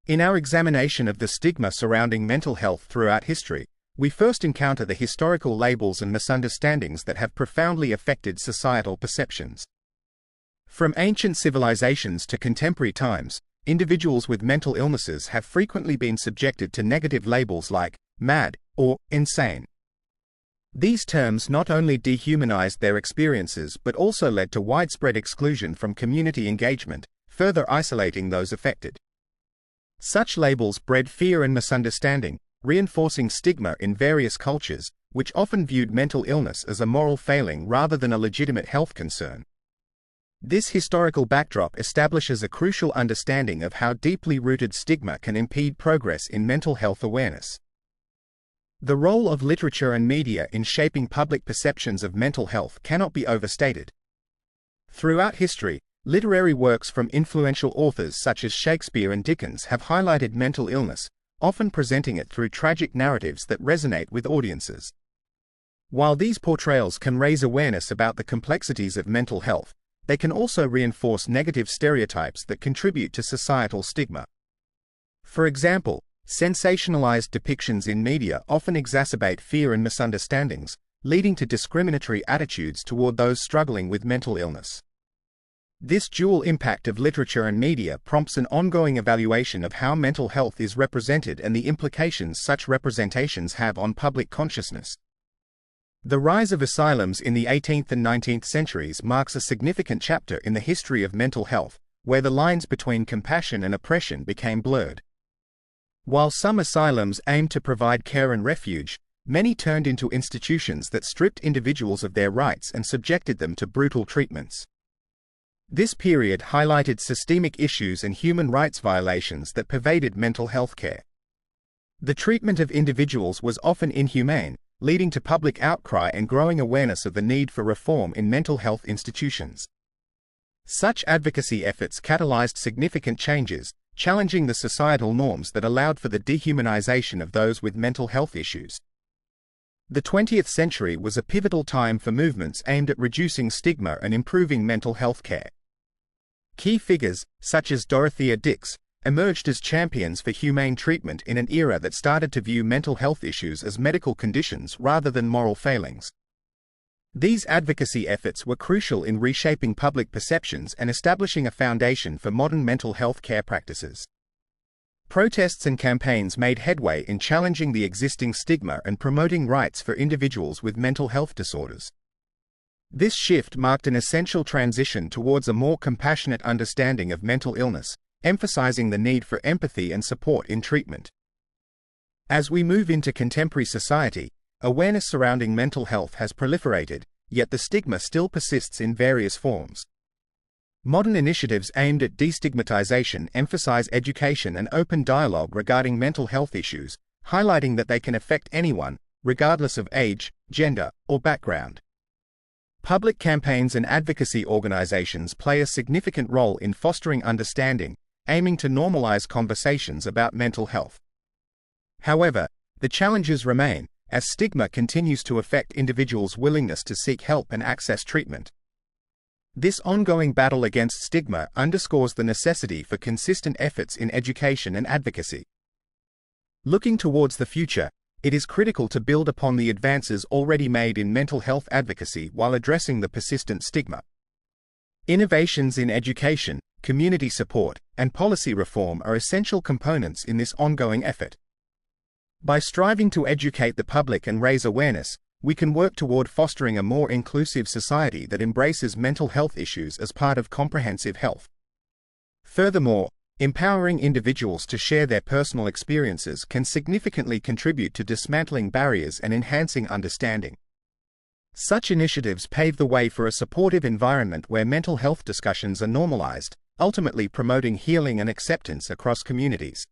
In our examination of the stigma surrounding mental health throughout history, we first encounter the historical labels and misunderstandings that have profoundly affected societal perceptions. From ancient civilizations to contemporary times, individuals with mental illnesses have frequently been subjected to negative labels like mad or insane. These terms not only dehumanized their experiences but also led to widespread exclusion from community engagement, further isolating those affected. Such labels bred fear and misunderstanding, reinforcing stigma in various cultures, which often viewed mental illness as a moral failing rather than a legitimate health concern. This historical backdrop establishes a crucial understanding of how deeply rooted stigma can impede progress in mental health awareness. The role of literature and media in shaping public perceptions of mental health cannot be overstated. Throughout history, literary works from influential authors such as Shakespeare and Dickens have highlighted mental illness, often presenting it through tragic narratives that resonate with audiences. While these portrayals can raise awareness about the complexities of mental health, they can also reinforce negative stereotypes that contribute to societal stigma. For example, sensationalized depictions in media often exacerbate fear and misunderstandings, leading to discriminatory attitudes toward those struggling with mental illness. This dual impact of literature and media prompts an ongoing evaluation of how mental health is represented and the implications such representations have on public consciousness. The rise of asylums in the 18th and 19th centuries marks a significant chapter in the history of mental health, where the lines between compassion and oppression became blurred. While some asylums aimed to provide care and refuge, many turned into institutions that stripped individuals of their rights and subjected them to brutal treatments. This period highlighted systemic issues and human rights violations that pervaded mental health care. The treatment of individuals was often inhumane, leading to public outcry and growing awareness of the need for reform in mental health institutions. Such advocacy efforts catalyzed significant changes, challenging the societal norms that allowed for the dehumanization of those with mental health issues. The 20th century was a pivotal time for movements aimed at reducing stigma and improving mental health care. Key figures, such as Dorothea Dix, emerged as champions for humane treatment in an era that started to view mental health issues as medical conditions rather than moral failings. These advocacy efforts were crucial in reshaping public perceptions and establishing a foundation for modern mental health care practices. Protests and campaigns made headway in challenging the existing stigma and promoting rights for individuals with mental health disorders. This shift marked an essential transition towards a more compassionate understanding of mental illness, emphasizing the need for empathy and support in treatment. As we move into contemporary society, awareness surrounding mental health has proliferated, yet the stigma still persists in various forms. Modern initiatives aimed at destigmatization emphasize education and open dialogue regarding mental health issues, highlighting that they can affect anyone, regardless of age, gender, or background. Public campaigns and advocacy organizations play a significant role in fostering understanding, aiming to normalize conversations about mental health. However, the challenges remain, as stigma continues to affect individuals' willingness to seek help and access treatment. This ongoing battle against stigma underscores the necessity for consistent efforts in education and advocacy. Looking towards the future, it is critical to build upon the advances already made in mental health advocacy while addressing the persistent stigma. Innovations in education, community support, and policy reform are essential components in this ongoing effort. By striving to educate the public and raise awareness, we can work toward fostering a more inclusive society that embraces mental health issues as part of comprehensive health. Furthermore, empowering individuals to share their personal experiences can significantly contribute to dismantling barriers and enhancing understanding. Such initiatives pave the way for a supportive environment where mental health discussions are normalized, ultimately promoting healing and acceptance across communities.